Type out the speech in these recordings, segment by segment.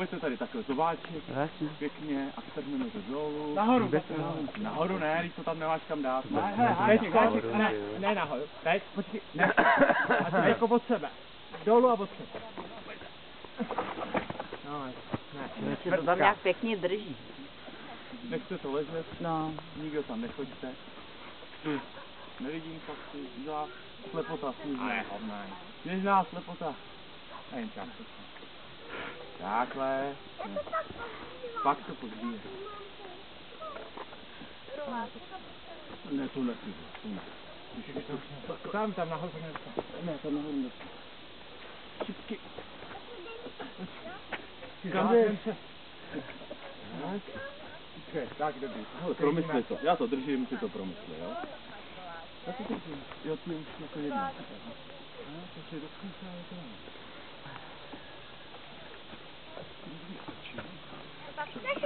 pojďte tady takhle zováček, pěkně, a tak jmenujete dolů. Nahoru. Nahoru ne, když to tam nemáš kam dát. Ne nahoru. Teď, počkej. Ne. A teď jako od sebe. Dolů a od sebe. No, ne. Se to tam nějak pěkně drží. Nechte to ležet, No. nikdo tam nechoďte. Tu nevidím fakt, za slepota služí. Ne. Běžná slepota. Jen čas. Takhle. Pak to pozbíje. Ne, to ne. Tam nahoru. Ne, tam nahoru ne. Šipky. Kam jdeš? Tak, dobrý. Hele, promysli to. Já to držím, ty to promysli, jo? Já to držím. Jo, ty už jako jedna. Takže dokonce je to.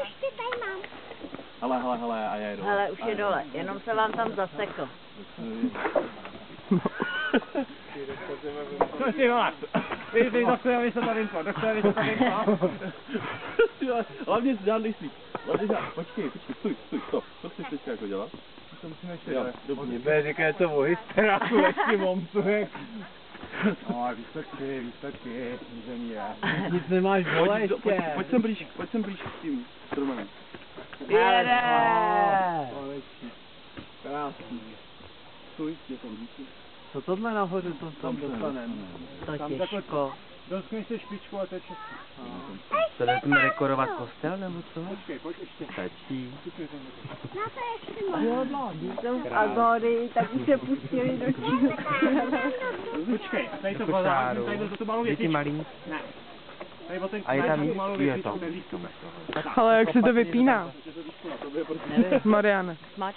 Ještě tady mám. Hele, a já jedu. Hele, už je dole, jenom se vám tam zasekl. Co ty vole? Ty doktore, vy se tady info. Hlavně žádnej slíp. Počkej, stůj, stop. Co chceš teďka jako dělat? To musíme ještě Jo, dělat. dobře. Bude říká něco o hysteráku, ještě momcujek. No, výsledky, inženýre. Nic nemáš dole ještě. Pojď sem blíž k tím stromem. Jede! Krásný. Stůj, je tam díky. Co tohle nahoře, to tam dostaneme. To těžko. Dotkni se špičku a to je všechno. To jdeme dekorovat kostel nebo co? Počkej, pojď ještě. Stačí. Na to ještě mám. Když jsem v Agorii, tak už se pustili do čího. Počkej, tady to Košáru. tady to malou Děti větičku. malý. Ne. Tady o ten A je tam tu malou je větičku to. nevíš. Ale jak se to vypíná? Nevím. Mariane.